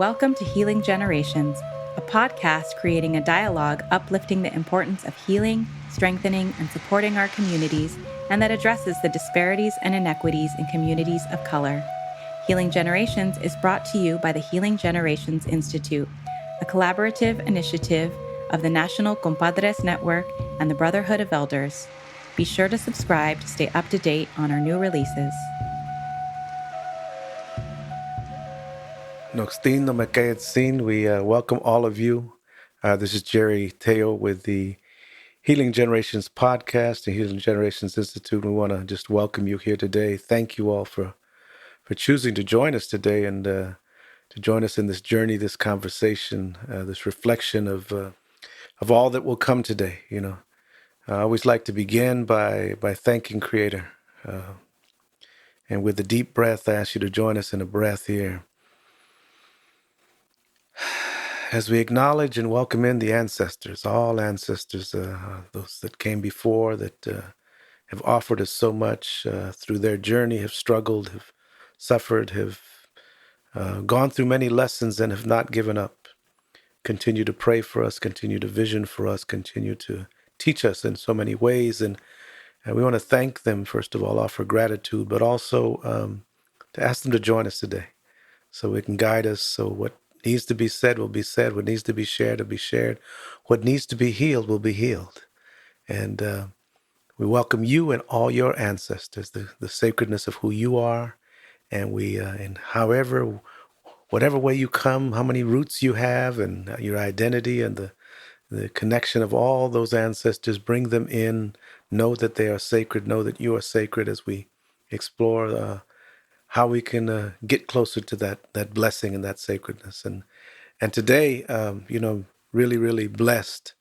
Welcome to Healing Generations, a podcast creating a dialogue uplifting the importance of healing, strengthening, and supporting our communities, and that addresses the disparities and inequities in communities of color. Healing Generations is brought to you by the Healing Generations Institute, a collaborative initiative of the National Compadres Network and the Brotherhood of Elders. Be sure to subscribe to stay up to date on our new releases. Noxtin no Mekayetsin, we welcome all of you. This is Jerry Teo with the Healing Generations podcast, the Healing Generations Institute. We want to just welcome you here today. Thank you all for choosing to join us today and to join us in this journey, this conversation, this reflection of all that will come today. You know, I always like to begin by thanking Creator, and with a deep breath, I ask you to join us in a breath here. As we acknowledge and welcome in the ancestors, all ancestors, those that came before, that have offered us so much through their journey, have struggled, have suffered, have gone through many lessons and have not given up. Continue to pray for us, continue to vision for us, continue to teach us in so many ways. And we want to thank them, first of all, offer gratitude, but also to ask them to join us today so it can guide us. So what needs to be said will be said. What needs to be shared will be shared. What needs to be healed will be healed. And we welcome you and all your ancestors, the sacredness of who you are. And and whatever way you come, how many roots you have, and your identity, and the connection of all those ancestors, bring them in. Know that they are sacred. Know that you are sacred as we explore how we can get closer to that blessing and that sacredness. And today, really, really blessed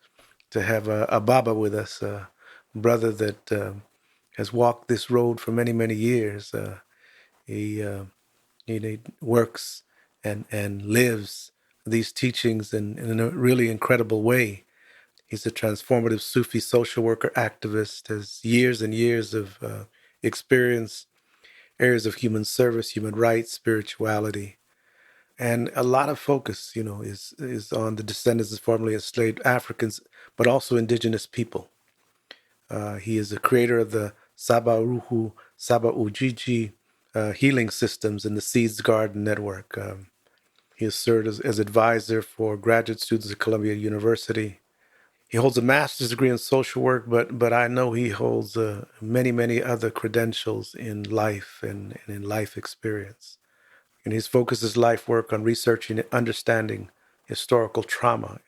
to have a Baba with us, a brother that has walked this road for many, many years. He works and lives these teachings in a really incredible way. He's a transformative Sufi social worker activist, has years and years of experience, areas of human service, human rights, spirituality, and a lot of focus, is on the descendants of formerly enslaved Africans, but also indigenous people. He is the creator of the Saba Ujiji healing systems and the Seeds Garden Network. He has served as advisor for graduate students at Columbia University. He holds a master's degree in social work, but I know he holds many, many other credentials in life and in life experience. And he's focused his life work on researching and understanding historical trauma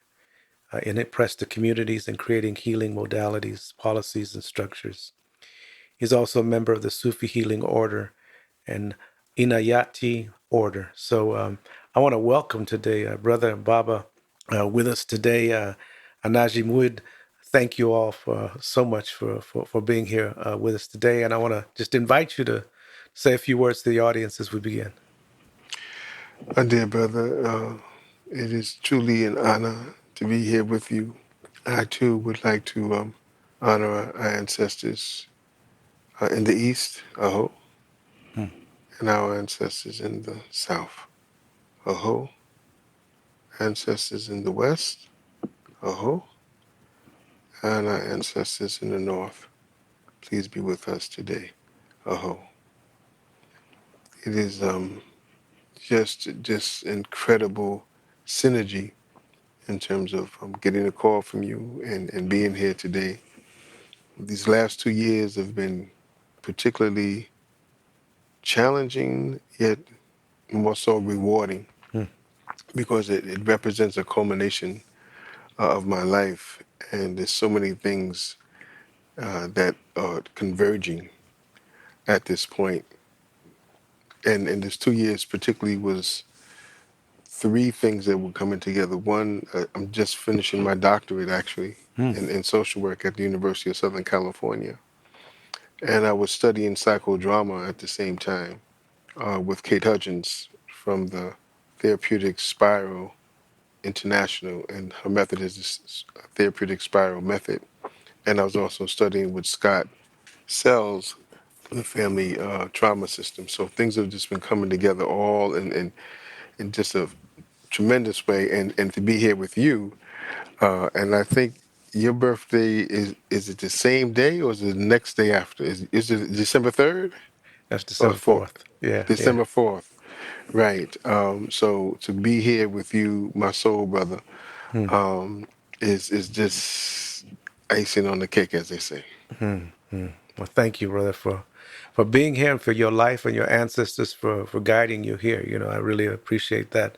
in oppressed communities and creating healing modalities, policies, and structures. He's also a member of the Sufi Healing Order and Inayati Order. So I want to welcome today Brother Baba with us today. Onaje Muid, thank you all so much for being here with us today. And I want to just invite you to say a few words to the audience as we begin. My dear brother, it is truly an honor to be here with you. I too would like to honor our ancestors in the East, Aho, and our ancestors in the South, Aho, ancestors in the West, Aho, and our ancestors in the North. Please be with us today, Aho. It is just incredible synergy in terms of getting a call from you and being here today. These last 2 years have been particularly challenging, yet more so rewarding, because it represents a culmination of my life. And there's so many things that are converging at this point. And this 2 years particularly was three things that were coming together. One, I'm just finishing my doctorate actually in social work at the University of Southern California. And I was studying psychodrama at the same time with Kate Hudgens from the Therapeutic Spiral International, and her method is this therapeutic spiral method. And I was also studying with Scott Sells, the family trauma system. So things have just been coming together all in just a tremendous way, and to be here with you. And I think your birthday is it the same day or is it the next day after? Is it December 3rd That's or December 4th? 4th. Yeah, yeah. December 4th. Right. So to be here with you, my soul brother, Hmm, um, is just icing on the cake, as they say. hmm, hmm. Well, thank you, brother, for being here and for your life and your ancestors for guiding you here. I really appreciate that.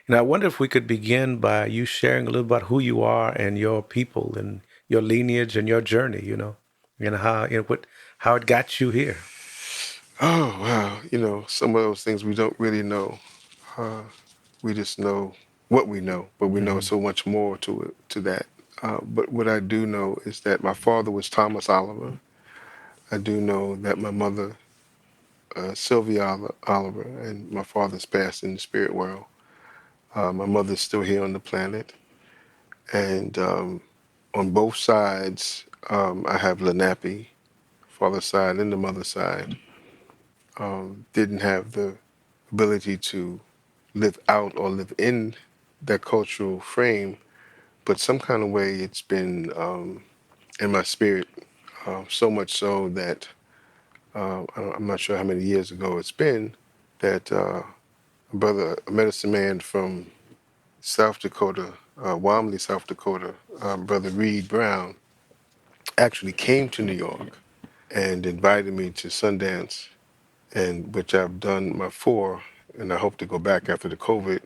And I wonder if we could begin by you sharing a little about who you are and your people and your lineage and your journey, and how it got you here. Oh wow! Some of those things we don't really know. Uh, we just know what we know, but we know Hmm. so much more to it, to that. But what I do know is that my father was Thomas Oliver. I do know that my mother, Sylvia Oliver, and my father's passed in the spirit world. My mother's still here on the planet, and on both sides, I have Lenape, father's side and the mother's side. Didn't have the ability to live out or live in that cultural frame, but some kind of way it's been in my spirit, so much so that I'm not sure how many years ago it's been that a brother, a medicine man from South Dakota, Wamley, South Dakota, Brother Reed Brown, actually came to New York and invited me to Sundance, and which I've done my four, and I hope to go back after the COVID.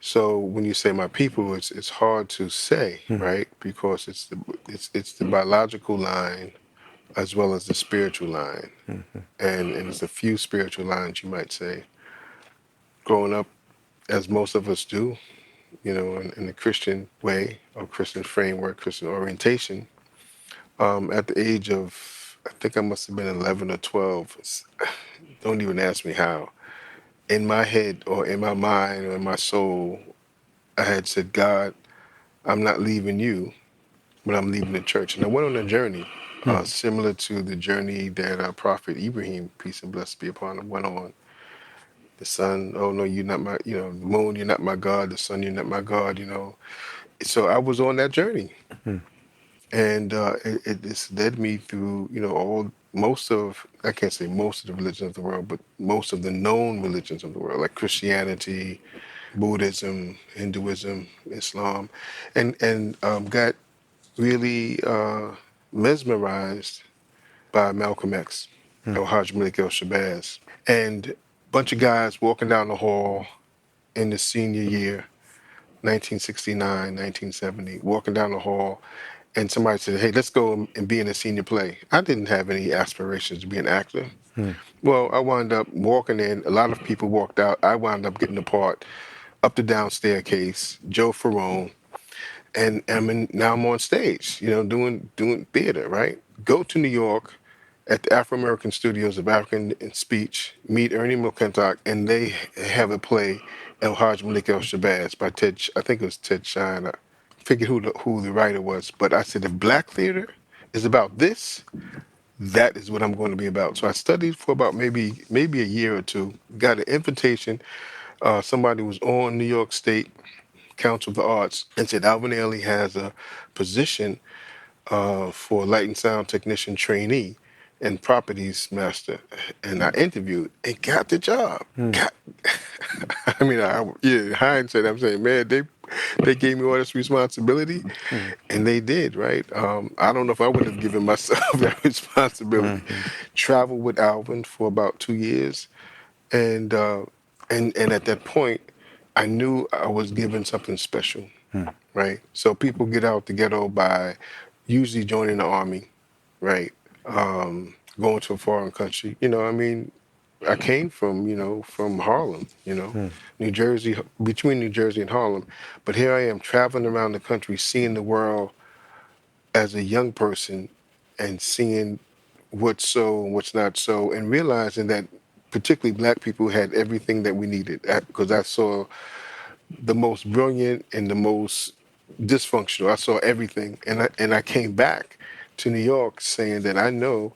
So when you say my people, it's hard to say, Hmm. right? Because it's the biological line as well as the spiritual line, Hmm. and it's a few spiritual lines you might say. Growing up, as most of us do, in the Christian way or Christian framework, Christian orientation, at the age of, I think I must have been 11 or 12, don't even ask me how. In my head or in my mind or in my soul, I had said, God, I'm not leaving you, but I'm leaving the church. And I went on a journey Hmm. similar to the journey that Prophet Ibrahim, peace and blessings be upon him, went on. The sun, oh no, you're not my, the moon, you're not my God. The sun, you're not my God. So I was on that journey. Hmm. And it's led me through, most of, I can't say most of the religions of the world, but most of the known religions of the world, like Christianity, Buddhism, Hinduism, Islam, and got really mesmerized by Malcolm X, Hmm. El Hajj Malik El Shabazz, and a bunch of guys walking down the hall in the senior year, 1969, 1970, walking down the hall, and somebody said, "Hey, let's go and be in a senior play." I didn't have any aspirations to be an actor. Hmm. Well, I wound up walking in. A lot of people walked out. I wound up getting the part up the down staircase, Joe Ferrone, and now I'm on stage, doing theater, right? Go to New York at the Afro American Studios of African Speech, meet Ernie McClintock, and they have a play, El Hajj Malik El Shabazz by Ted. I think it was Ted Shine. I forget who the writer was, but I said if black theater is about this, that is what I'm going to be about. So I studied for about maybe a year or two. Got an invitation. Somebody was on New York State Council of the Arts and said Alvin Ailey has a position for light and sound technician trainee and properties master, and I interviewed and got the job. Hmm. Got, I mean, in hindsight, I'm saying, man, they gave me all this responsibility, Hmm. and they did, right? I don't know if I would have given myself that responsibility. Hmm. Traveled with Alvin for about 2 years, and and at that point, I knew I was given something special, Hmm. right? So people get out the ghetto by usually joining the army, right? Going to a foreign country. I mean, I came from, from Harlem, Hmm. New Jersey, between New Jersey and Harlem. But here I am traveling around the country, seeing the world as a young person and seeing what's so and what's not so, and realizing that particularly black people had everything that we needed because I saw the most brilliant and the most dysfunctional. I saw everything, and I came back to New York saying that I know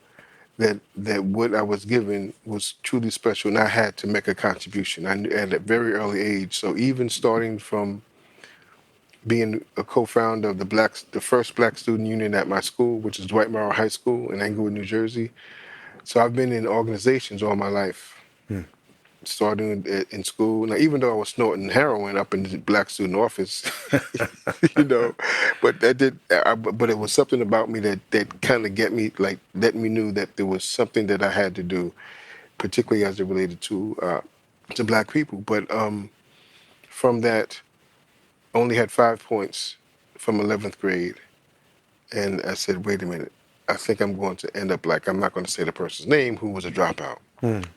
that what I was given was truly special, and I had to make a contribution. I knew at a very early age. So even starting from being a co-founder of the first Black Student Union at my school, which is Dwight Morrow High School in Englewood, New Jersey. So I've been in organizations all my life, starting in school. Now, even though I was snorting heroin up in the Black student office, you know, but that did. But it was something about me that kind of get me, like, let me knew that there was something that I had to do, particularly as it related to Black people. But from that, I only had 5 points from 11th grade, and I said, wait a minute. I think I'm going to end up like, I'm not going to say the person's name who was a dropout,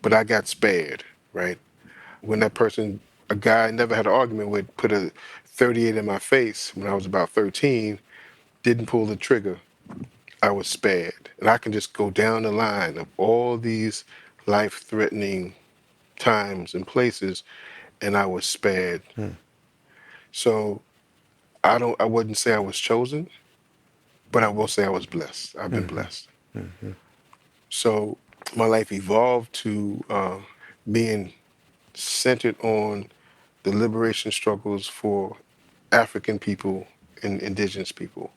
but I got spared, right? When that person, a guy I never had an argument with, put a 38 in my face when I was about 13, didn't pull the trigger, I was spared. And I can just go down the line of all these life-threatening times and places, and I was spared. So I wouldn't say I was chosen, but I will say I was blessed. I've been blessed. So my life evolved to being centered on the liberation struggles for African people and indigenous people.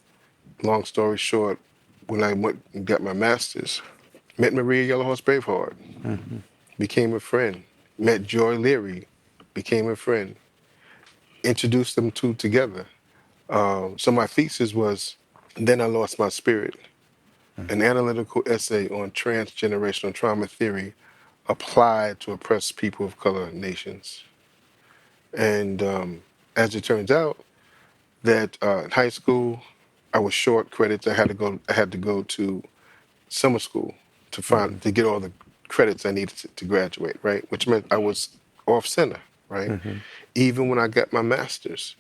Long story short, when I went and got my master's, met Maria Yellowhorse Braveheart, became a friend. Met Joy Leary, became a friend. Introduced them two together. So my thesis was, Then I Lost My Spirit, an analytical essay on transgenerational trauma theory applied to oppressed people of color nations. And as it turns out, that in high school, I was short credits. I had to go to summer school to get all the credits I needed to graduate, right? Which meant I was off center, right? Even when I got my master's,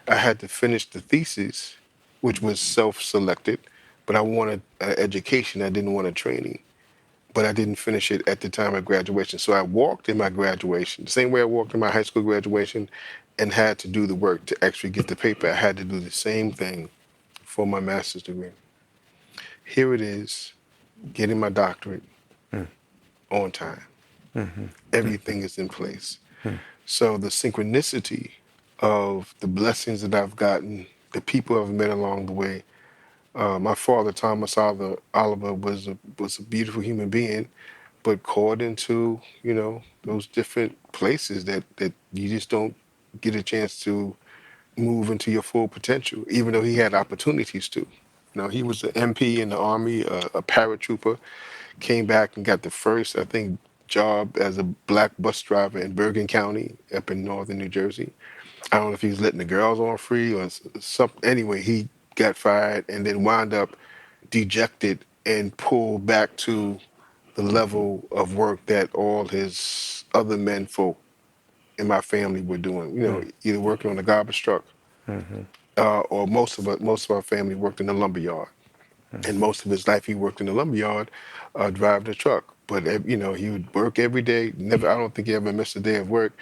I had to finish the thesis, which was self-selected, but I wanted an education. I didn't want a training, but I didn't finish it at the time of graduation. So I walked in my graduation, the same way I walked in my high school graduation, and had to do the work to actually get the paper. I had to do the same thing for my master's degree. Here it is, getting my doctorate on time. Everything is in place. So the synchronicity of the blessings that I've gotten, the people I've met along the way. My father, Thomas Oliver, was a beautiful human being, but caught into, those different places that you just don't get a chance to move into your full potential, even though he had opportunities to. He was an MP in the Army, a paratrooper, came back and got the first, I think, job as a Black bus driver in Bergen County up in northern New Jersey. I don't know if he was letting the girls on free or something. Anyway, he got fired and then wound up dejected and pulled back to the level of work that all his other men folk in my family were doing. Either working on the garbage truck, or most of our family worked in the lumber yard. And most of his life he worked in the lumber yard, driving a truck. But he would work every day. Never, I don't think he ever missed a day of work.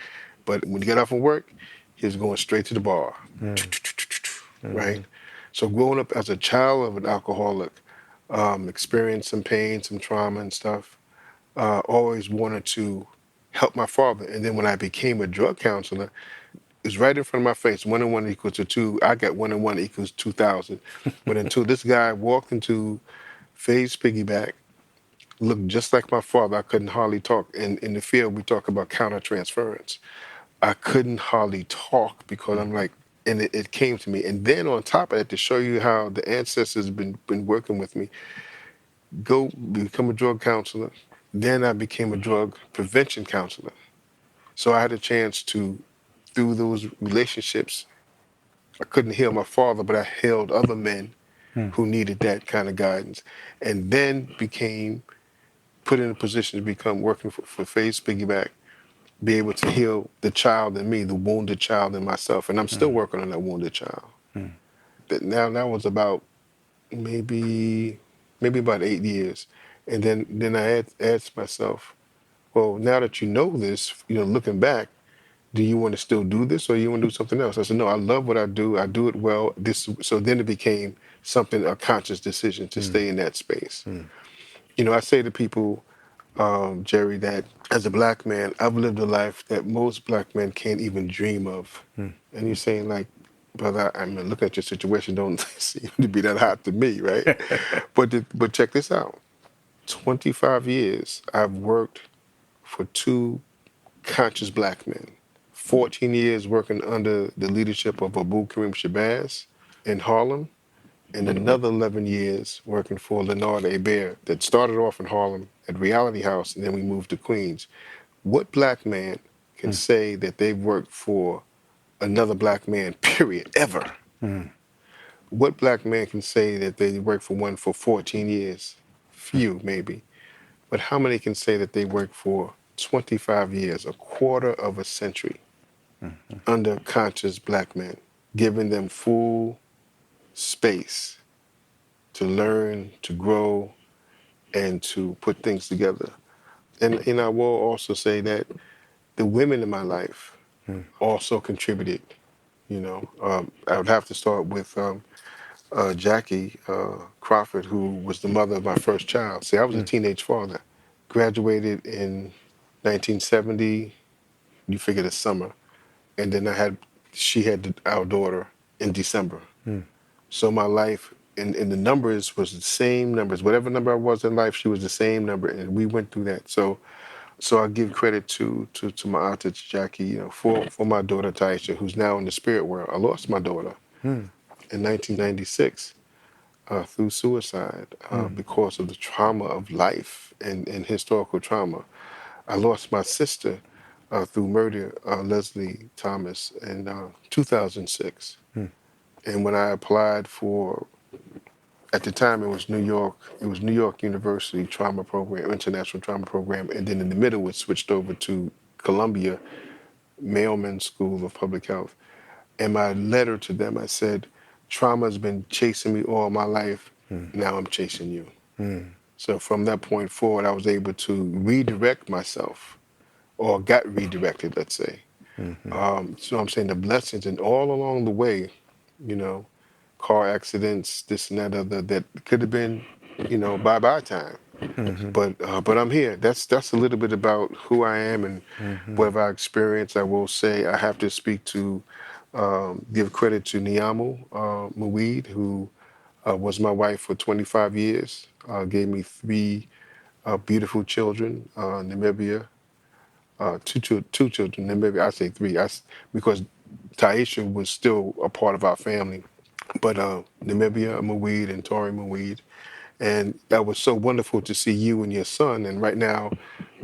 But when he got off from work, he was going straight to the bar, right? So growing up as a child of an alcoholic, experienced some pain, some trauma and stuff, always wanted to help my father. And then when I became a drug counselor, it's right in front of my face. 1 and 1 equals to 2. I got 1 and 1 equals 2,000. But until this guy walked into Faye's Piggyback, looked just like my father. I couldn't hardly talk. In the field, we talk about countertransference. I couldn't hardly talk because I'm like, and it came to me. And then on top of that, to show you how the ancestors have been working with me, go become a drug counselor. Then I became a drug prevention counselor. So I had a chance to, through those relationships, I couldn't heal my father, but I healed other men who needed that kind of guidance. And then became put in a position to become working for Faith Piggyback, be able to heal the child in me, the wounded child in myself. And I'm still working on that wounded child. That was about maybe about 8 years. And then I asked myself, well, now that you know this, looking back, do you want to still do this or you want to do something else? I said, no, I love what I do. I do it well. So then it became a conscious decision to stay in that space. I say to people, Jerry, that as a black man, I've lived a life that most black men can't even dream of. And you're saying, like, brother, I mean, looking at your situation, don't seem to be that hot to me, right? But check this out. 25 years I've worked for two conscious black men. 14 years working under the leadership of Abu Karim Shabazz in Harlem, and another 11 years working for Leonard Hebert that started off in Harlem at Reality House, and then we moved to Queens. What black man can say that they've worked for another black man, period, ever? What black man can say that they worked for one for 14 years? Few, maybe. But how many can say that they worked for 25 years, a quarter of a century, under conscious black men, giving them full space to learn, to grow, and to put things together? And I will also say that the women in my life also contributed. I would have to start with Jackie Crawford, who was the mother of my first child. See, I was a teenage father. Graduated in 1970. You figure the summer, and then she had our daughter in December. So my life in the numbers was the same numbers. Whatever number I was in life, she was the same number, and we went through that. So I give credit to my auntie Jackie, for my daughter Taisha, who's now in the spirit world. I lost my daughter in 1996 through suicide because of the trauma of life and historical trauma. I lost my sister through murder, Leslie Thomas, in 2006. And when I applied for, at the time it was New York University Trauma Program, International Trauma Program, and then in the middle it switched over to Columbia Mailman School of Public Health. In my letter to them, I said, trauma's been chasing me all my life. Now I'm chasing you. So from that point forward, I was able to redirect myself, or got redirected, let's say. So I'm saying the blessings, and all along the way, you know, car accidents, this and that other, that could have been, bye-bye time. But I'm here. That's a little bit about who I am and whatever I experienced. I will say I have to speak to, give credit to Niamu Muid, who was my wife for 25 years, gave me three beautiful children, Namibia, two children, Namibia, I say three, because Taisha was still a part of our family. But Namibia Muid and Tori Muid. And that was so wonderful to see you and your son. And right now,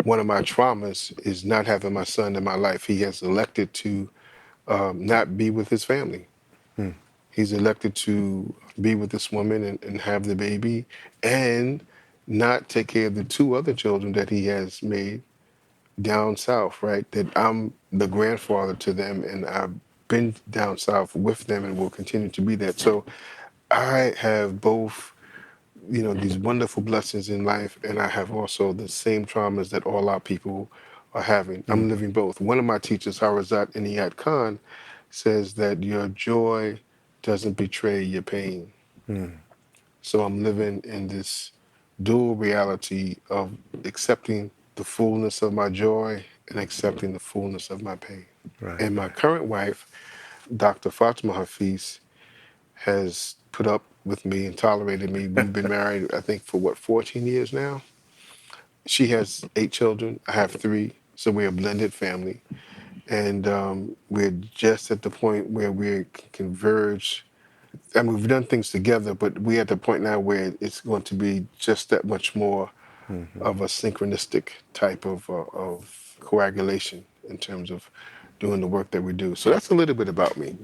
one of my traumas is not having my son in my life. He has elected to not be with his family. He's elected to be with this woman and have the baby and not take care of the two other children that he has made down south, right? That I'm the grandfather to them, and I've been down south with them and will continue to be that. So I have both, these wonderful blessings in life, and I have also the same traumas that all our people are having. I'm living both. One of my teachers, Harazat Inayat Khan, says that your joy doesn't betray your pain. So I'm living in this dual reality of accepting the fullness of my joy and accepting the fullness of my pain. Right. And my current wife, Dr. Fatima Hafiz, has put up with me and tolerated me. We've been married, I think, for 14 years now. She has 8 children. I have 3. So we're a blended family. And we're just at the point where we can converge. I mean, we've done things together, but we're at the point now where it's going to be just that much more of a synchronistic type of coagulation in terms of doing the work that we do. So that's a little bit about me.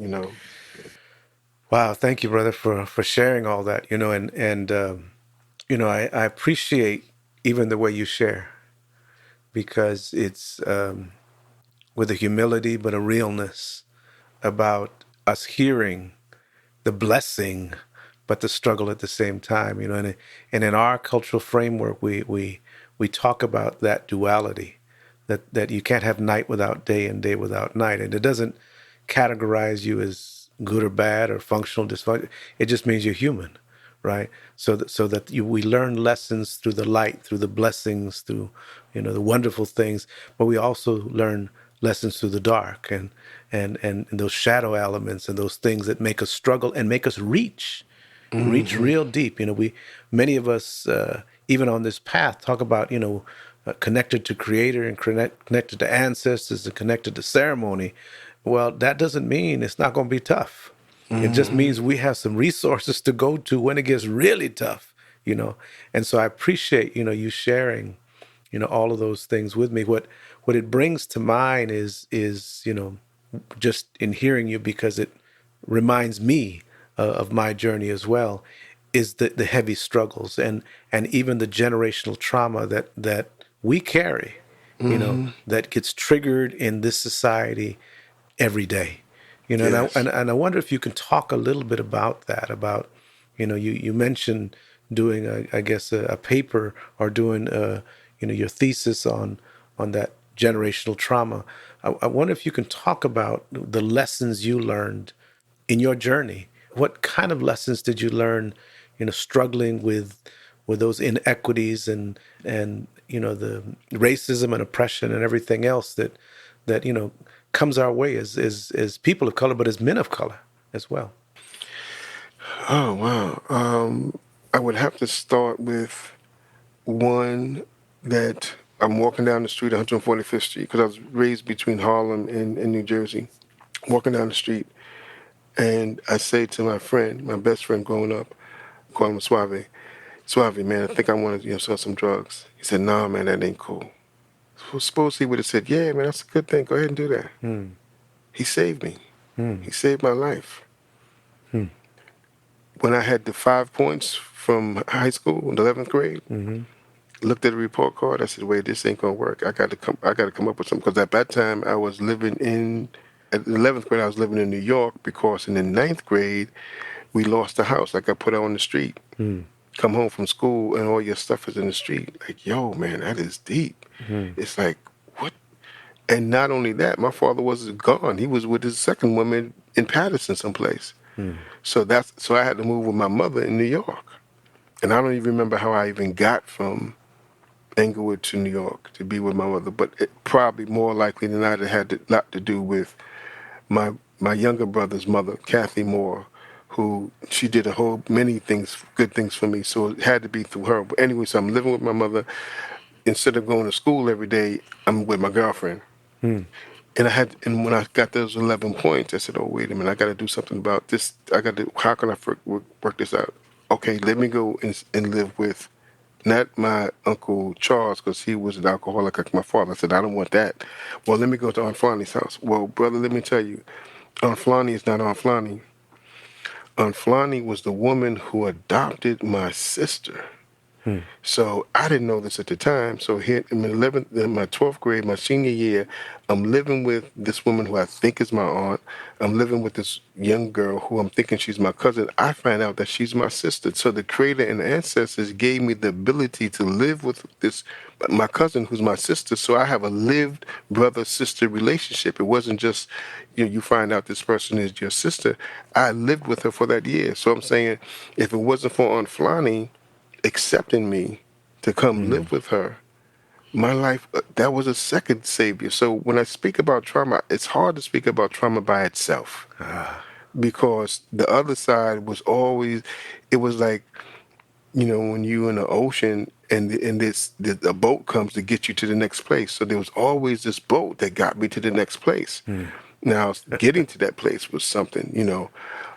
Wow, thank you, brother, for sharing all that. I appreciate even the way you share, because it's with a humility but a realness about us hearing the blessing but the struggle at the same time. And in our cultural framework, we talk about that duality, that you can't have night without day and day without night, and it doesn't categorize you as good or bad or functional dysfunction. It just means you're human, right? So that we learn lessons through the light, through the blessings, through the wonderful things, but we also learn lessons through the dark and those shadow elements and those things that make us struggle and make us reach Mm-hmm. real deep. Many of us, even on this path, talk about connected to Creator and connected to ancestors and connected to ceremony. Well, that doesn't mean it's not going to be tough. It just Mm-hmm. means we have some resources to go to when it gets really tough. And so I appreciate you sharing all of those things with me. What it brings to mind is just in hearing you, because it reminds me of my journey as well, is the heavy struggles and even the generational trauma that we carry, Mm-hmm. that gets triggered in this society every day. And Yes. I wonder if you can talk a little bit about that, about you mentioned doing I guess a paper, or doing your thesis on that generational trauma. I wonder if you can talk about the lessons you learned in your journey. What kind of lessons did you learn, struggling with those inequities and the racism and oppression and everything else that comes our way as people of color, but as men of color as well. Oh, wow. I would have to start with one that I'm walking down the street, 145th Street, because I was raised between Harlem and New Jersey. Walking down the street, and I say to my friend, my best friend growing up, call him Suave. Suave, man, I think I want to sell some drugs. He said, nah, man, that ain't cool. So suppose he would have said, yeah, man, that's a good thing. Go ahead and do that. Hmm. He saved me. Hmm. He saved my life. Hmm. When I had the 5 points from high school in the 11th grade, Hmm. looked at the report card. I said, "Wait, this ain't gonna work. I got to come. I got to come up with something." Because at that time, I was living in at the 11th grade. I was living in New York because in the ninth grade, we lost the house. I got put out on the street. Hmm. Come home from school and all your stuff is in the street. Like, yo, man, that is deep. Hmm. It's like, what? And not only that, my father was gone. He was with his second woman in Patterson someplace. Hmm. So I had to move with my mother in New York. And I don't even remember how I even got from Englewood to New York to be with my mother, but it probably more likely than not, it had a lot to do with my younger brother's mother, Kathy Moore, who she did a whole many things, good things for me. So it had to be through her. But anyway, so I'm living with my mother. Instead of going to school every day, I'm with my girlfriend. Hmm. And when I got those 11 points, I said, "Oh, wait a minute, I got to do something about this. How can I work this out? Okay, let me go and live with not my Uncle Charles, because he was an alcoholic like my father." I said, "I don't want that." Well, let me go to Aunt Flonnie's house. Well, brother, let me tell you, Aunt Flonnie is not Aunt Flonnie. Aunt Flonnie was the woman who adopted my sister. Hmm. So I didn't know this at the time. So here in my 12th grade, my senior year, I'm living with this woman who I think is my aunt. I'm living with this young girl who I'm thinking she's my cousin. I find out that she's my sister. So the Creator and the ancestors gave me the ability to live with my cousin who's my sister. So I have a lived brother-sister relationship. It wasn't just, you find out this person is your sister. I lived with her for that year. So I'm saying, if it wasn't for Aunt Flonnie accepting me to come Hmm. live with her, my life, that was a second savior. So when I speak about trauma, it's hard to speak about trauma by itself, Ah. because the other side was always, it was like, when you in the ocean and a boat comes to get you to the next place. So there was always this boat that got me to the next place. Hmm. Now getting to that place was something,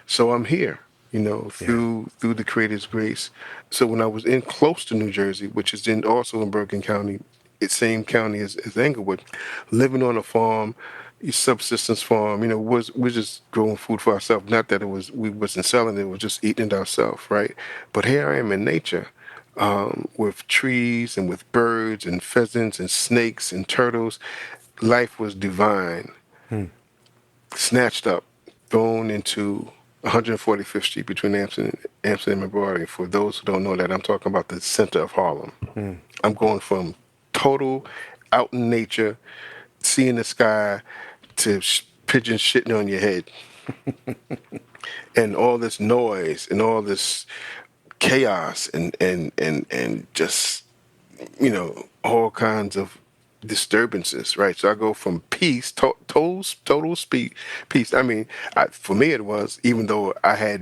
So I'm here, Yeah. through the Creator's grace. So when I was in close to New Jersey, which is also in Bergen County, it's same county as Englewood, living on a farm, a subsistence farm, we're just growing food for ourselves. Not that we wasn't selling it, we was just eating it ourselves, right? But here I am in nature, with trees and with birds and pheasants and snakes and turtles. Life was divine, Hmm. snatched up, thrown into 145th Street between Amsterdam and Broadway. For those who don't know that, I'm talking about the center of Harlem. Hmm. I'm going from total out in nature, seeing the sky, to pigeons shitting on your head, and all this noise and all this chaos and just, all kinds of disturbances, right? So I go from peace, total speed, peace. I mean, for me it was, even though I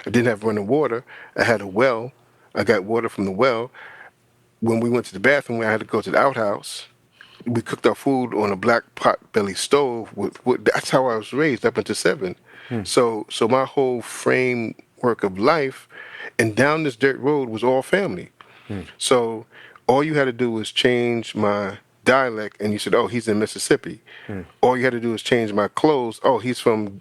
didn't have running water, I had a well. I got water from the well. When we went to the bathroom, I had to go to the outhouse. We cooked our food on a black pot belly stove. That's how I was raised up until 7. So my whole framework of life, and down this dirt road was all family. So all you had to do was change my dialect, and you said, "Oh, he's in Mississippi." All you had to do was change my clothes. Oh, he's from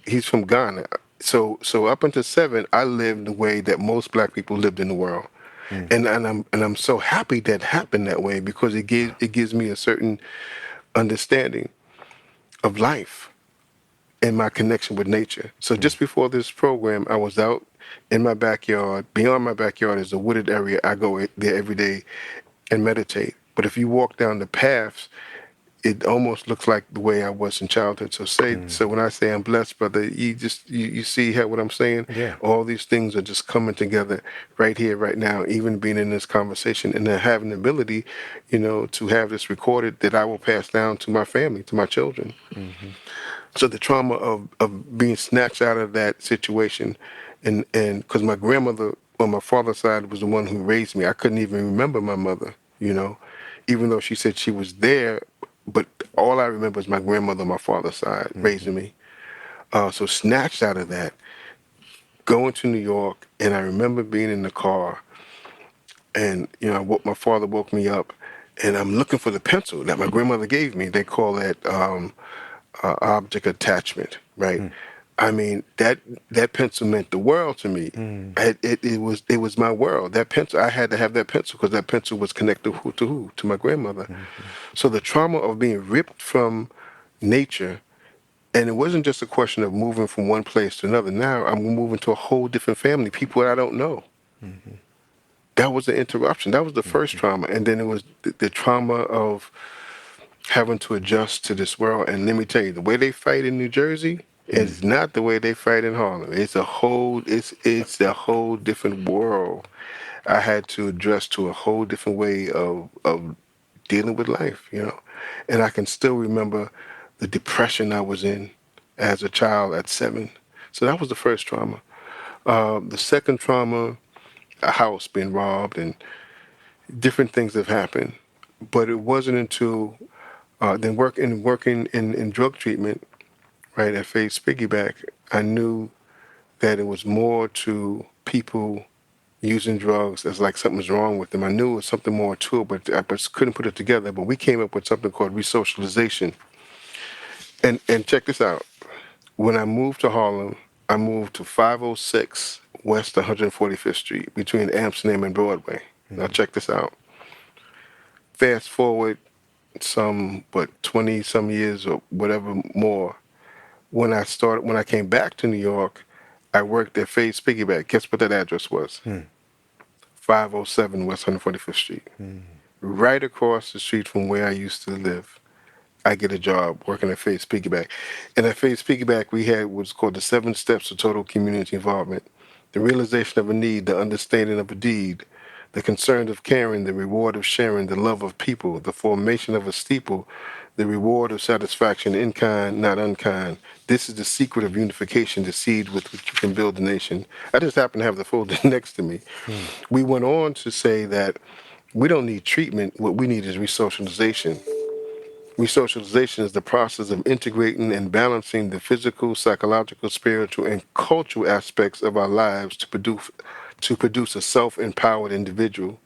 Ghana. So up until 7, I lived the way that most black people lived in the world, and I'm so happy that happened that way, because it gives me a certain understanding of life and my connection with nature. So just before this program, I was out in my backyard. Beyond my backyard is a wooded area. I go there every day and meditate. But if you walk down the paths, it almost looks like the way I was in childhood. So when I say I'm blessed, brother, you see what I'm saying? Yeah. All these things are just coming together right here, right now, even being in this conversation, and then having the ability, to have this recorded that I will pass down to my family, to my children. So the trauma of being snatched out of that situation, and because my grandmother on my father's side was the one who raised me, I couldn't even remember my mother, even though she said she was there, but all I remember is my grandmother on my father's side raising me. So snatched out of that, going to New York, and I remember being in the car, and my father woke me up, and I'm looking for the pencil that my grandmother gave me. They call that object attachment, right? I mean, that pencil meant the world to me. It was my world. That pencil, I had to have that pencil, because that pencil was connected to who? To my grandmother. So the trauma of being ripped from nature, and it wasn't just a question of moving from one place to another. Now I'm moving to a whole different family, people that I don't know. That was the interruption. That was the first trauma, and then it was the trauma of having to adjust to this world. And let me tell you, the way they fight in New Jersey is not the way they fight in Harlem. It's a whole different world. I had to adjust to a whole different way of dealing with life, And I can still remember the depression I was in as a child at 7. So that was the first trauma. The second trauma, a house being robbed, and different things have happened. But it wasn't until then working in drug treatment, right, at Faith Piggyback, I knew that it was more to people using drugs as like something's wrong with them. I knew it was something more to it, but I just couldn't put it together. But we came up with something called resocialization. And check this out. When I moved to Harlem, I moved to 506 West 145th Street between Amsterdam and Broadway. Now check this out. Fast forward 20 some years or whatever more. When I came back to New York, I worked at Faye's Piggyback. Guess what that address was? 507 West 145th Street. Right across the street from where I used to live. I get a job working at Faye's Piggyback. And at Faye's Piggyback, we had what's called the 7 steps to total community involvement. The realization of a need, the understanding of a deed, the concern of caring, the reward of sharing, the love of people, the formation of a steeple, the reward of satisfaction in kind, not unkind. This is the secret of unification, the seed with which you can build a nation. I just happen to have the folder next to me. We went on to say that we don't need treatment. What we need is resocialization. Resocialization is the process of integrating and balancing the physical, psychological, spiritual, and cultural aspects of our lives to produce a self-empowered individual.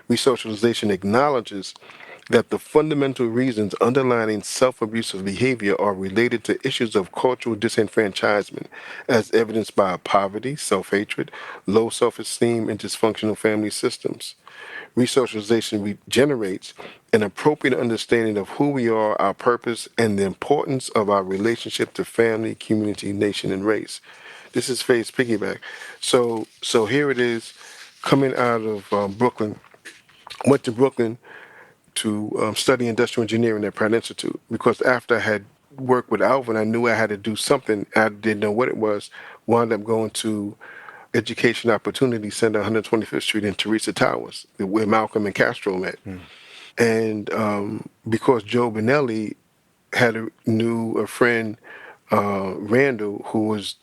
Resocialization acknowledges that the fundamental reasons underlying self-abusive behavior are related to issues of cultural disenfranchisement, as evidenced by poverty, self-hatred, low self-esteem, and dysfunctional family systems. Resocialization generates an appropriate understanding of who we are, our purpose, and the importance of our relationship to family, community, nation, and race. This is Faye's Piggyback. So here it is, coming out of Brooklyn. Went to Brooklyn to study industrial engineering at Pratt Institute, because after I had worked with Alvin, I knew I had to do something. I didn't know what it was. Wound up going to Education Opportunity Center, 125th Street in Teresa Towers, where Malcolm and Castro met. And because Joe Benelli knew a friend, Randall, who was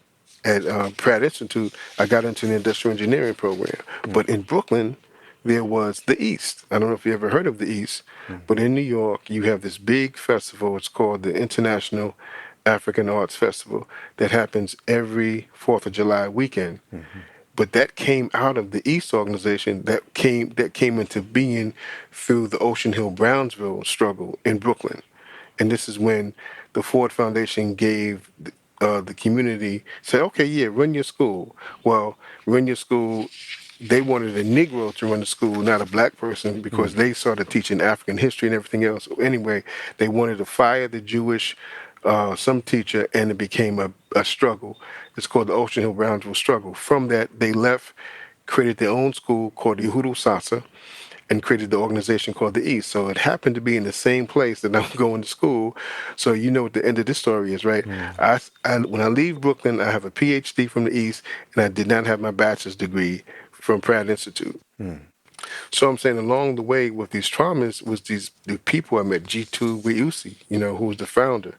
at Pratt Institute, I got into the industrial engineering program. But in Brooklyn, there was the East. I don't know if you ever heard of the East, but in New York, you have this big festival. It's called the International African Arts Festival that happens every 4th of July weekend. But that came out of the East organization that came into being through the Ocean Hill-Brownsville struggle in Brooklyn. And this is when the Ford Foundation gave the community, said, okay, yeah, run your school. Well, run your school. They wanted a Negro to run the school, not a black person, because they started teaching African history and everything else. Anyway, they wanted to fire the Jewish some teacher, and it became a struggle. It's called the Ocean Hill-Brownsville struggle. From that, they left, created their own school called the Uhuru Sasa, and created the organization called the East. So it happened to be in the same place that I'm going to school. So you know what the end of this story is, right? When I leave Brooklyn, I have a PhD from the East, and I did not have my bachelor's degree from Pratt Institute. So I'm saying along the way with these traumas was the people I met, G2 Weusi, who was the founder.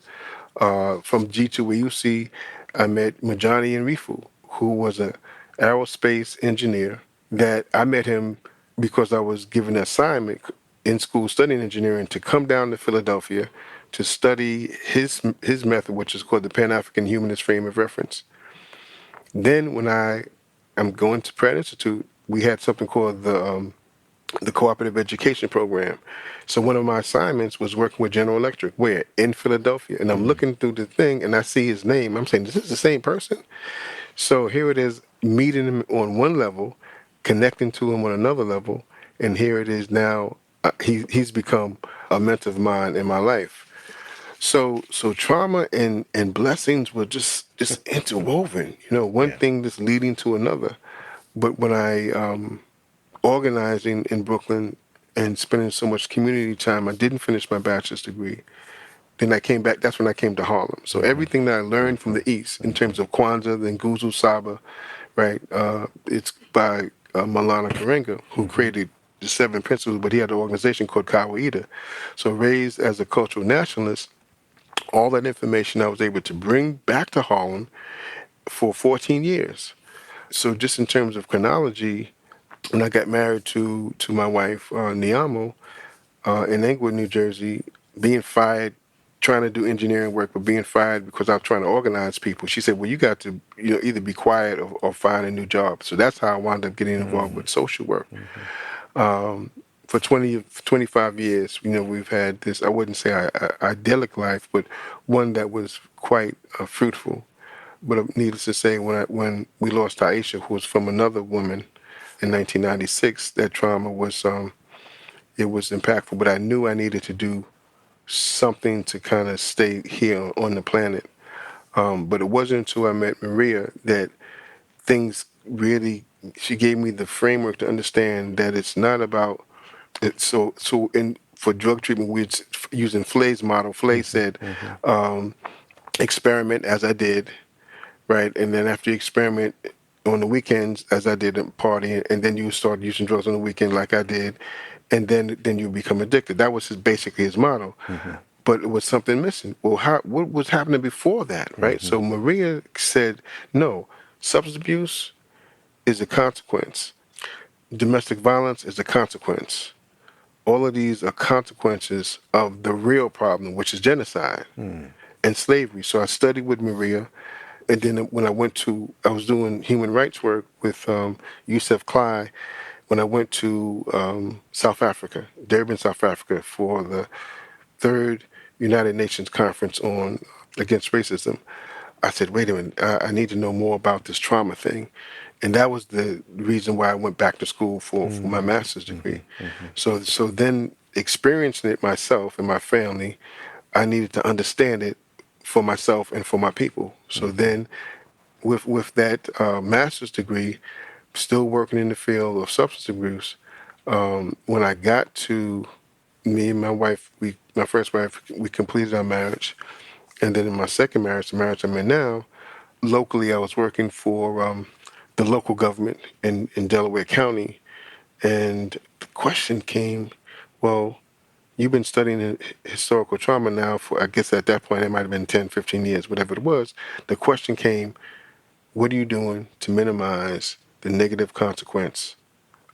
From G2 Weusi, I met Majani Rifu, who was an aerospace engineer. That I met him because I was given an assignment in school studying engineering to come down to Philadelphia to study his method, which is called the Pan-African Humanist Frame of Reference. Then when I'm going to Pratt Institute, we had something called the cooperative education program. So one of my assignments was working with General Electric, where in Philadelphia, and I'm looking through the thing and I see his name. I'm saying, is this the same person? So here it is, meeting him on one level, connecting to him on another level, and here it is now. He's become a mentor of mine in my life. So trauma and blessings were just interwoven. One thing that's leading to another. But when I organizing in Brooklyn and spending so much community time, I didn't finish my bachelor's degree. Then I came back. That's when I came to Harlem. So everything that I learned from the East in terms of Kwanzaa, the Nguzu Saba, right? It's by Malana Karenga, who created the 7 principles, but he had an organization called Kawaida. So raised as a cultural nationalist, all that information I was able to bring back to Harlem for 14 years. So just in terms of chronology, when I got married to my wife, Niamo, in Englewood, New Jersey, being fired, trying to do engineering work, but being fired because I was trying to organize people. She said, well, you got to either be quiet or find a new job. So that's how I wound up getting involved with social work. For 25 years, we've had this, I wouldn't say idyllic life, but one that was quite fruitful. But needless to say, when we lost Aisha, who was from another woman in 1996, that trauma was it was impactful. But I knew I needed to do something to kind of stay here on the planet. But it wasn't until I met Maria that things really. She gave me the framework to understand that it's not about it. So in for drug treatment, we're using Flay's model. Flay said, experiment as I did, right? And then after you experiment on the weekends, as I did, and partying, and then you start using drugs on the weekend, like I did, and then you become addicted. That was basically his model. But it was something missing. Well, what was happening before that, right? So Maria said, no, substance abuse is a consequence. Domestic violence is a consequence. All of these are consequences of the real problem, which is genocide and slavery. So I studied with Maria. And then when I was doing human rights work with Yusuf Cly, when I went to South Africa, Durban, South Africa, for the third United Nations Conference on against racism, I said, wait a minute, I need to know more about this trauma thing. And that was the reason why I went back to school for my master's degree. So then experiencing it myself and my family, I needed to understand it for myself and for my people. So then with that master's degree, still working in the field of substance abuse, when I got to me and my wife, my first wife, we completed our marriage. And then in my second marriage, the marriage I'm in now, locally I was working for the local government in Delaware County. And the question came, well, you've been studying historical trauma now for, I guess at that point, it might have been 10, 15 years, whatever it was. The question came, what are you doing to minimize the negative consequence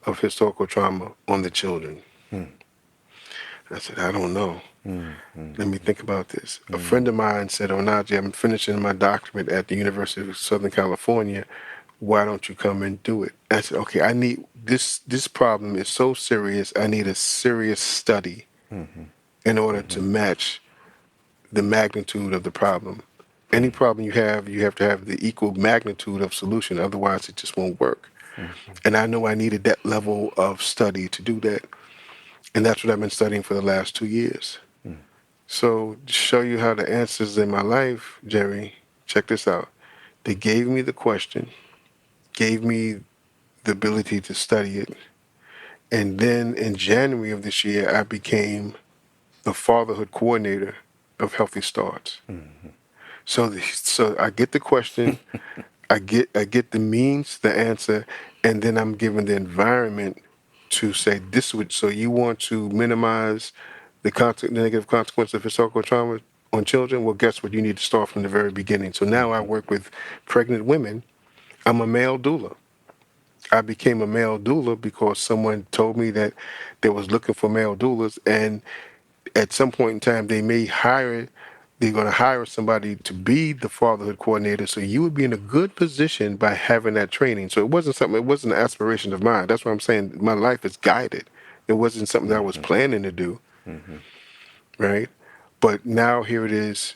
of historical trauma on the children? I said, I don't know. Let me think about this. A friend of mine said, Onaje, I'm finishing my doctorate at the University of Southern California. Why don't you come and do it? I said, okay, I need this problem is so serious. I need a serious study in order to match the magnitude of the problem. Any problem you have to have the equal magnitude of solution. Otherwise, it just won't work. And I know I needed that level of study to do that. And that's what I've been studying for the last 2 years. So to show you how the answers in my life, Jerry, check this out. They gave me the question, gave me the ability to study it. And then in January of this year, I became the fatherhood coordinator of Healthy Starts. So I get the question, I get the means, the answer, and then I'm given the environment to say this would. So you want to minimize the negative consequence of historical trauma on children? Well, guess what? You need to start from the very beginning. So now I work with pregnant women. I'm a male doula. I became a male doula because someone told me that they was looking for male doulas, and at some point in time they're going to hire somebody to be the fatherhood coordinator. So you would be in a good position by having that training. So it wasn't an aspiration of mine. That's what I'm saying. My life is guided. It wasn't something that I was planning to do, right? But now here it is,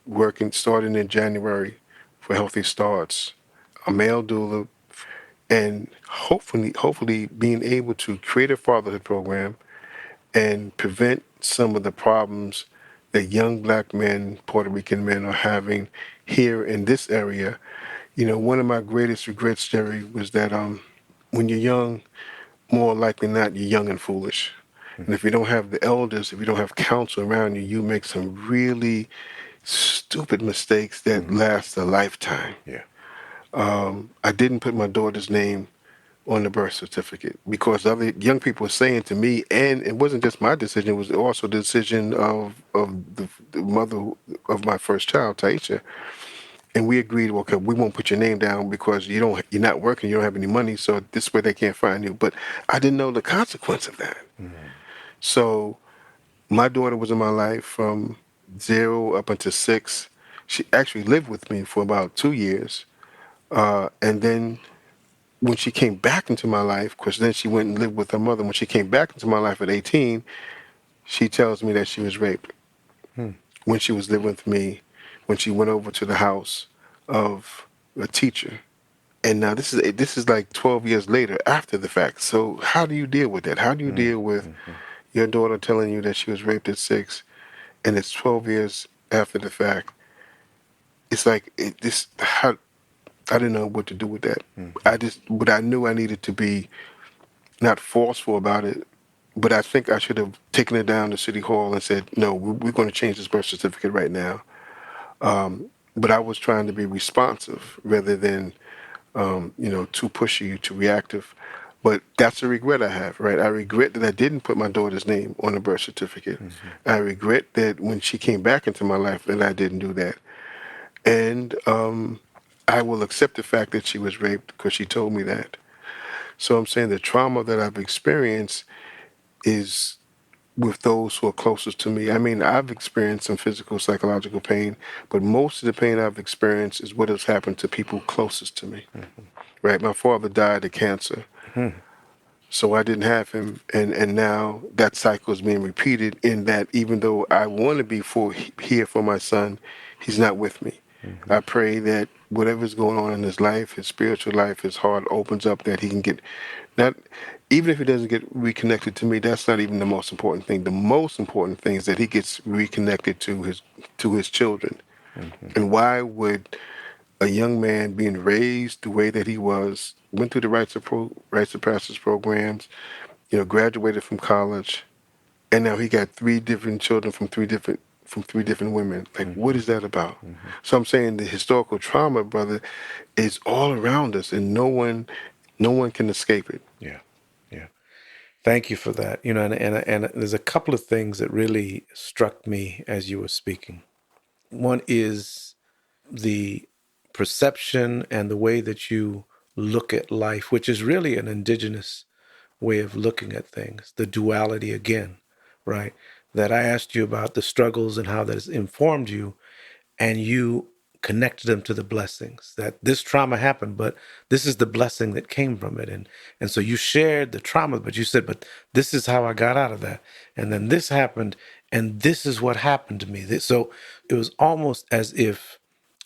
working, starting in January for Healthy Starts, a male doula, and hopefully being able to create a fatherhood program and prevent some of the problems that young black men, Puerto Rican men are having here in this area. You know, one of my greatest regrets, Jerry, was that when you're young, more likely not, you're young and foolish. And if you don't have the elders, if you don't have counsel around you, you make some really stupid mistakes that last a lifetime. Yeah. I didn't put my daughter's name on the birth certificate because other young people were saying to me, and it wasn't just my decision, it was also the decision of the mother of my first child, Taisha. And we agreed, well, okay, we won't put your name down because you're not working, you don't have any money, so this way they can't find you. But I didn't know the consequence of that. So my daughter was in my life from 0 up until 6. She actually lived with me for about 2 years. And then when she came back into my life, because then she went and lived with her mother. When she came back into my life at 18, she tells me that she was raped when she was living with me, when she went over to the house of a teacher. And now this is like 12 years later after the fact. So how do you deal with that? How do you deal with your daughter telling you that she was raped at 6, and it's 12 years after the fact? It's like how I didn't know what to do with that. But I knew I needed to be not forceful about it, but I think I should have taken it down to City Hall and said, no, we're going to change this birth certificate right now. But I was trying to be responsive rather than, too pushy, too reactive. But that's a regret I have, right? I regret that I didn't put my daughter's name on the birth certificate. I regret that when she came back into my life that I didn't do that. And I will accept the fact that she was raped because she told me that. So I'm saying the trauma that I've experienced is with those who are closest to me. I mean, I've experienced some physical, psychological pain, but most of the pain I've experienced is what has happened to people closest to me. Right? My father died of cancer, so I didn't have him, and now that cycle is being repeated. In that, even though I want to be here for my son, he's not with me. I pray that whatever's going on in his life, his spiritual life, his heart opens up, that he can get not. Even if he doesn't get reconnected to me, that's not even the most important thing. The most important thing is that he gets reconnected to his children. And why would a young man being raised the way that he was, went through the rites of passage programs, graduated from college, and now he got 3 different children from 3 different from 3 different women. Like, what is that about? So I'm saying the historical trauma, brother, is all around us, and no one can escape it. Yeah. Yeah. Thank you for that. And there's a couple of things that really struck me as you were speaking. One is the perception and the way that you look at life, which is really an indigenous way of looking at things, the duality again, right? That I asked you about the struggles and how that has informed you, and you connected them to the blessings that this trauma happened, but this is the blessing that came from it. And so you shared the trauma, but you said, but this is how I got out of that. And then this happened, and this is what happened to me. So it was almost as if,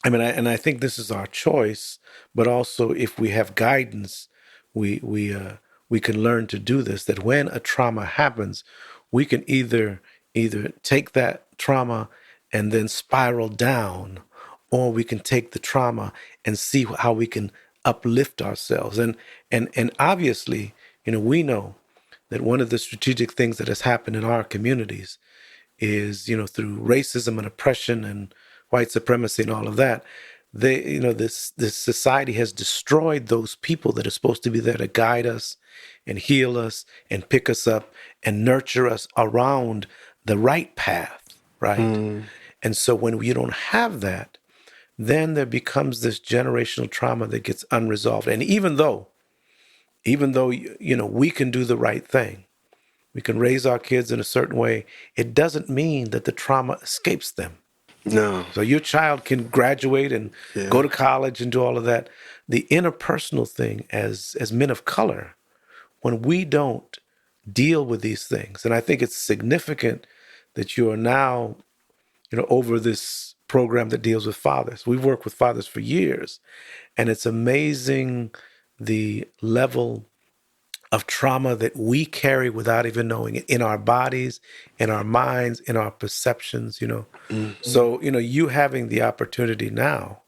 I think this is our choice, but also if we have guidance, we can learn to do this. That when a trauma happens, we can either take that trauma and then spiral down, or we can take the trauma and see how we can uplift ourselves. And obviously, we know that one of the strategic things that has happened in our communities is, through racism and oppression and white supremacy and all of that, this society has destroyed those people that are supposed to be there to guide us and heal us and pick us up and nurture us around the right path, right? And so when you don't have that, then there becomes this generational trauma that gets unresolved. And even though we can do the right thing, we can raise our kids in a certain way, it doesn't mean that the trauma escapes them. No. So your child can graduate and go to college and do all of that. The interpersonal thing as men of color, when we don't deal with these things, and I think it's significant that you are now, over this program that deals with fathers. We've worked with fathers for years, and it's amazing the level of trauma that we carry without even knowing it in our bodies, in our minds, in our perceptions, So, you having the opportunity now,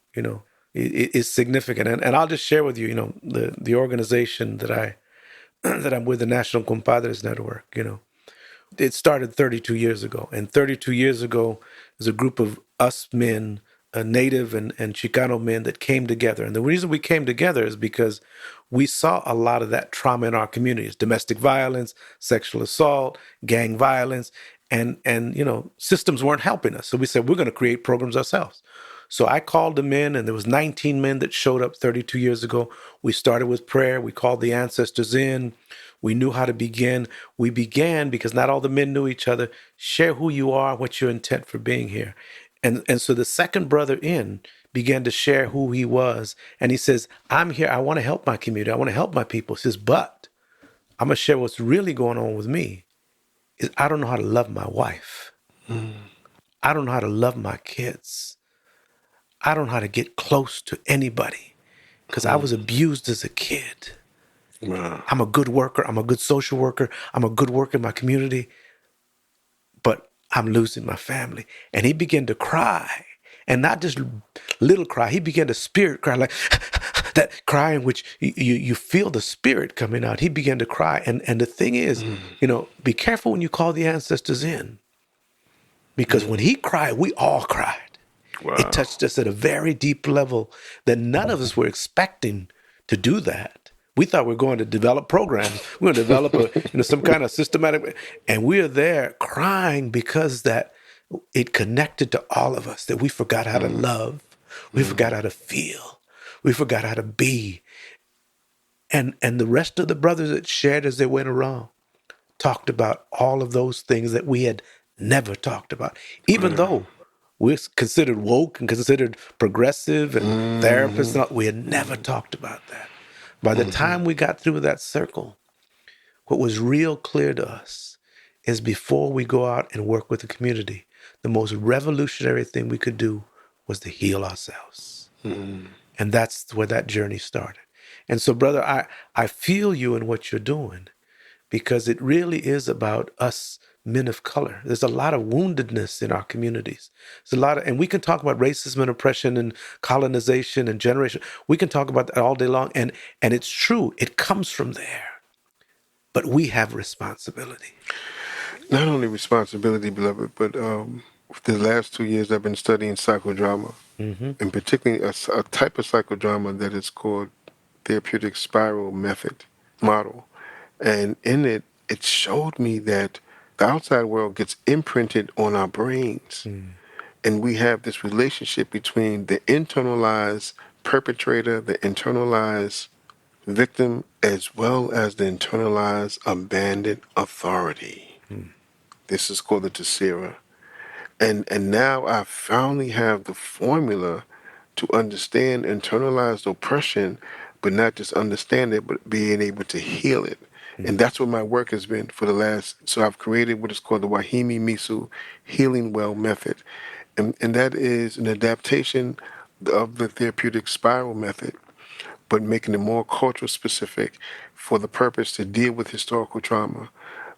is significant. And I'll just share with you, the organization that that I'm with, the National Compadres Network, it started 32 years ago. And 32 years ago, there's a group of us men, Native and Chicano men that came together. And the reason we came together is because we saw a lot of that trauma in our communities: domestic violence, sexual assault, gang violence, and systems weren't helping us. So we said, we're going to create programs ourselves. So I called them in, and there was 19 men that showed up 32 years ago. We started with prayer. We called the ancestors in. We knew how to begin. We began because not all the men knew each other. Share who you are, what's your intent for being here. And so the second brother in began to share who he was. And he says, I'm here. I want to help my community. I want to help my people. He says, but I'm going to share what's really going on with me is I don't know how to love my wife. I don't know how to love my kids. I don't know how to get close to anybody because I was abused as a kid. Wow. I'm a good worker. I'm a good social worker. I'm a good worker in my community, but I'm losing my family. And he began to cry, and not just little cry. He began to spirit cry, like that cry in which you feel the spirit coming out. He began to cry. And the thing is, be careful when you call the ancestors in, because when he cried, we all cried. Wow. It touched us at a very deep level that none of us were expecting to do that. We thought we were going to develop programs. We're going to develop some kind of systematic, and we're there crying because that it connected to all of us, that we forgot how to love. We forgot how to feel. We forgot how to be. And the rest of the brothers that shared as they went around talked about all of those things that we had never talked about, even though we're considered woke and considered progressive and therapists. And all, we had never talked about that. By the time we got through that circle, what was real clear to us is before we go out and work with the community, the most revolutionary thing we could do was to heal ourselves. And that's where that journey started. And so, brother, I feel you in what you're doing, because it really is about us men of color. There's a lot of woundedness in our communities. There's a lot of, and we can talk about racism and oppression and colonization and generation. We can talk about that all day long. And it's true. It comes from there. But we have responsibility. Not only responsibility, beloved, but the last 2 years, I've been studying psychodrama, Mm-hmm. and particularly a type of psychodrama that is called therapeutic spiral method model. And in it, it showed me that the outside world gets imprinted on our brains. And we have this relationship between the internalized perpetrator, the internalized victim, as well as the internalized abandoned authority. This is called the Tessera. And now I finally have the formula to understand internalized oppression, but not just understand it, but being able to heal it. And that's what my work has been for the last. So I've created what is called the Wahimi Misu Healing Well Method, and that is an adaptation of the therapeutic spiral method, but making it more cultural specific for the purpose to deal with historical trauma.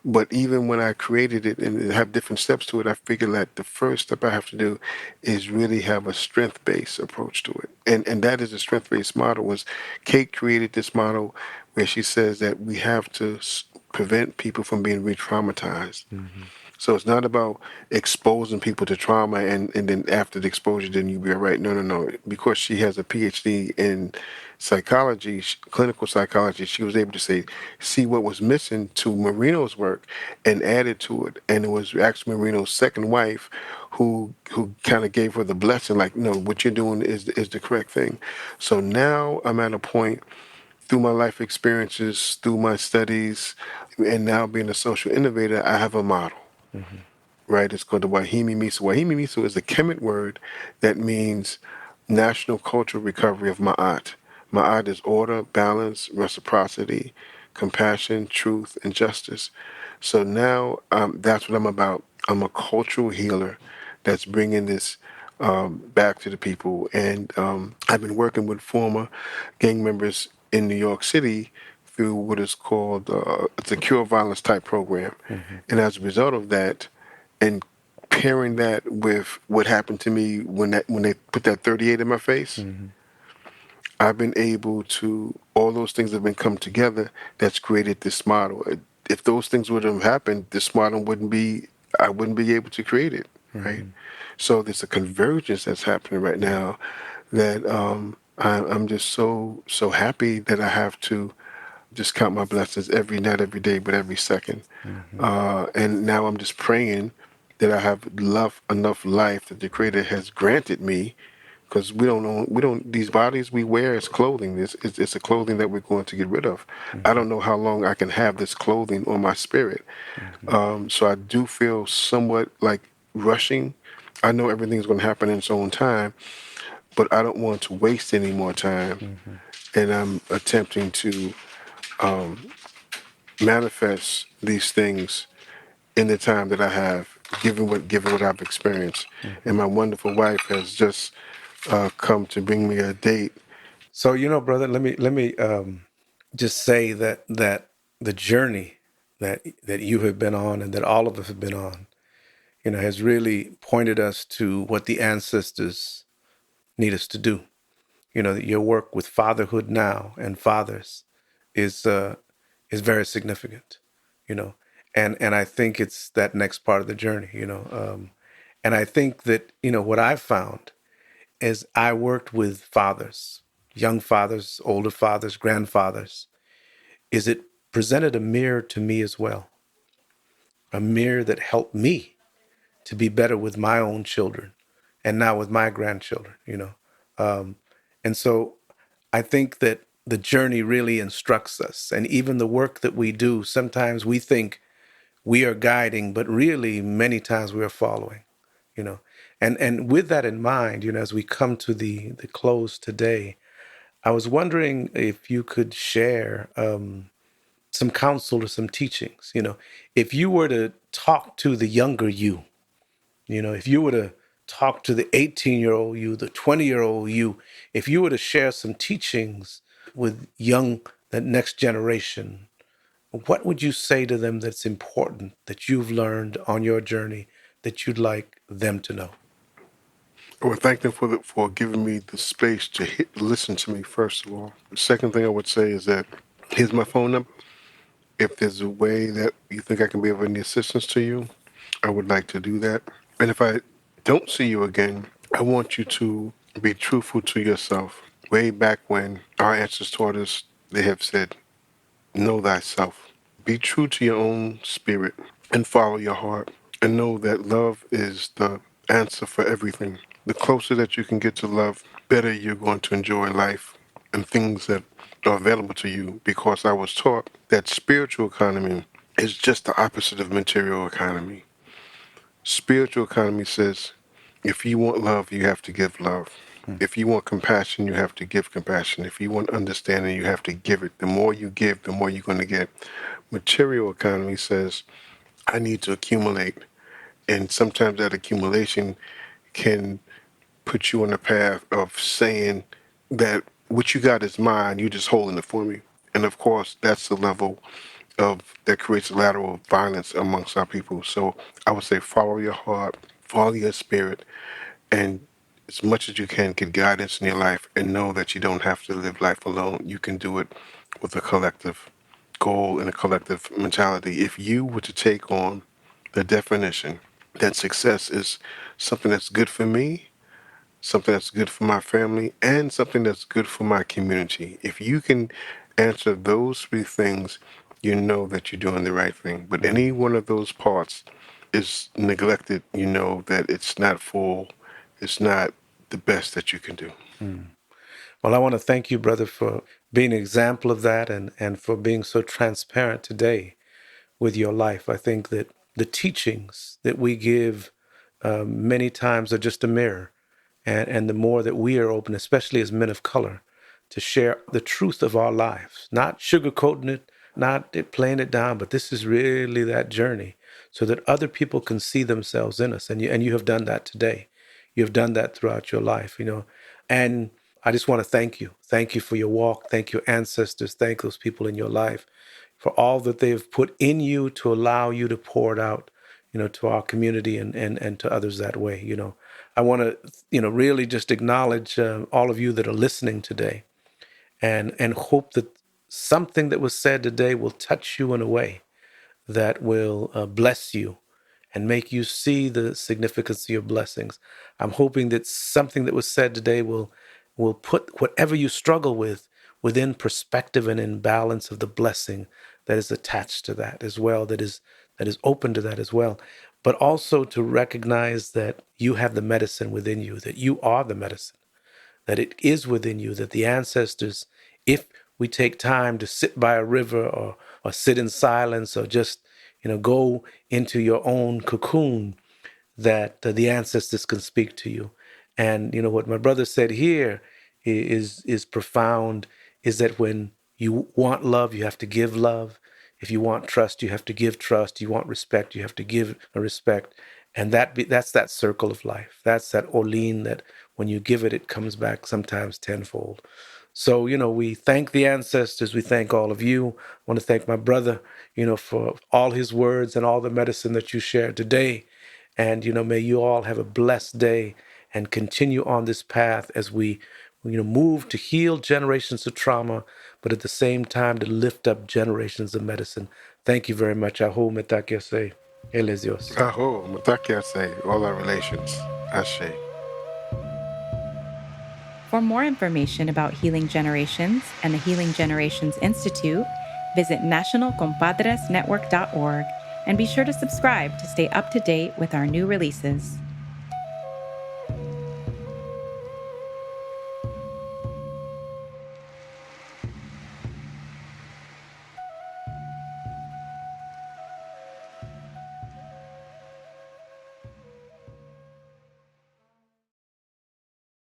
But even when I created it and have different steps to it, I figured that the first step I have to do is really have a strength-based approach to it. And that is a strength-based model. Was Kate created this model where she says that we have to prevent people from being re-traumatized. So it's not about exposing people to trauma and then after the exposure, then you be all right. No, no, no. Because she has a PhD in psychology, clinical psychology, she was able to see what was missing to Marino's work and added to it. And it was actually Marino's second wife who kind of gave her the blessing, like, no, what you're doing is the correct thing. So now I'm at a point through my life experiences, through my studies, and now being a social innovator, I have a model, right? It's called the Wahimi Misu. Wahimi Misu is a Kemet word that means National Cultural Recovery of Ma'at. Ma'at is order, balance, reciprocity, compassion, truth, and justice. So now that's what I'm about. I'm a cultural healer that's bringing this back to the people. And I've been working with former gang members in New York City through what is called it's a cure violence type program. And as a result of that, and pairing that with what happened to me when they put that 38 in my face, I've been able to, all those things have been come together that's created this model. If those things would have happened, this model I wouldn't be able to create it, right? So there's a convergence that's happening right now that I'm just so happy that I have to just count my blessings every not every day, but every second. And now I'm just praying that I have enough life that the Creator has granted me, because we don't these bodies we wear as clothing. It's a clothing that we're going to get rid of. I don't know how long I can have this clothing on my spirit. So I do feel somewhat like rushing. I know everything's going to happen in its own time, but I don't want to waste any more time. And I'm attempting to manifest these things in the time that I have, given what I've experienced. And my wonderful wife has just come to bring me a date. So brother, let me just say that the journey that you have been on and that all of us have been on, has really pointed us to what the ancestors need us to do. That your work with fatherhood now and fathers is very significant. You know, and I think it's that next part of the journey. And I think that what I've found is I worked with fathers, young fathers, older fathers, grandfathers, is it presented a mirror to me as well, a mirror that helped me to be better with my own children and now with my grandchildren. And so I think that the journey really instructs us. And even the work that we do, sometimes we think we are guiding, but really many times we are following, you know. And with that in mind, as we come to the close today, I was wondering if you could share some counsel or some teachings. If you were to talk to the younger you, if you were to talk to the 18-year-old you, the 20-year-old you, if you were to share some teachings with the next generation, what would you say to them that's important that you've learned on your journey that you'd like them to know? I would thank them for giving me the space to listen to me, first of all. The second thing I would say is that here's my phone number. If there's a way that you think I can be of any assistance to you, I would like to do that. And if I don't see you again, I want you to be truthful to yourself. Way back when our ancestors taught us, they have said, know thyself. Be true to your own spirit and follow your heart. And know that love is the answer for everything. The closer that you can get to love, better you're going to enjoy life and things that are available to you. Because I was taught that spiritual economy is just the opposite of material economy. Spiritual economy says if you want love, you have to give love. If you want compassion, you have to give compassion. If you want understanding, you have to give it. The more you give, the more you're going to get. Material economy says I need to accumulate. And sometimes that accumulation can put you on the path of saying that what you got is mine, you just holding it for me. And of course, that's the level of that creates lateral violence amongst our people. So I would say follow your heart, follow your spirit, and as much as you can get guidance in your life and know that you don't have to live life alone. You can do it with a collective goal and a collective mentality. If you were to take on the definition that success is something that's good for me, something that's good for my family, and something that's good for my community. If you can answer those three things, you know that you're doing the right thing. But any one of those parts is neglected, you know that it's not full, it's not the best that you can do. Well, I want to thank you, brother, for being an example of that and for being so transparent today with your life. I think that the teachings that we give many times are just a mirror. And the more that we are open, especially as men of color, to share the truth of our lives, not sugarcoating it, not playing it down, but this is really that journey so that other people can see themselves in us. And you have done that today. You have done that throughout your life, And I just want to thank you. Thank you for your walk. Thank your ancestors. Thank those people in your life for all that they've put in you to allow you to pour it out, to our community and to others that way, I want to, really just acknowledge all of you that are listening today and hope that something that was said today will touch you in a way that will bless you and make you see the significance of your blessings. I'm hoping that something that was said today will put whatever you struggle with within perspective and in balance of the blessing that is attached to that as well, that is open to that as well. But also to recognize that you have the medicine within you, that you are the medicine, that it is within you, that the ancestors, if we take time to sit by a river or sit in silence or just, go into your own cocoon, that the ancestors can speak to you. And what my brother said here is profound, is that when you want love, you have to give love. If you want trust, you have to give trust. You want respect, you have to give a respect. And that's that circle of life. That's that Orlean that when you give it, it comes back sometimes tenfold. So, we thank the ancestors. We thank all of you. I want to thank my brother, for all his words and all the medicine that you shared today. And, may you all have a blessed day and continue on this path as we, move to heal generations of trauma, but at the same time to lift up generations of medicine. Thank you very much. Aho metakyase. Elesios. Aho, mutakiase, all our relations. Ashe. For more information about Healing Generations and the Healing Generations Institute, visit nationalcompadresnetwork.org and be sure to subscribe to stay up to date with our new releases.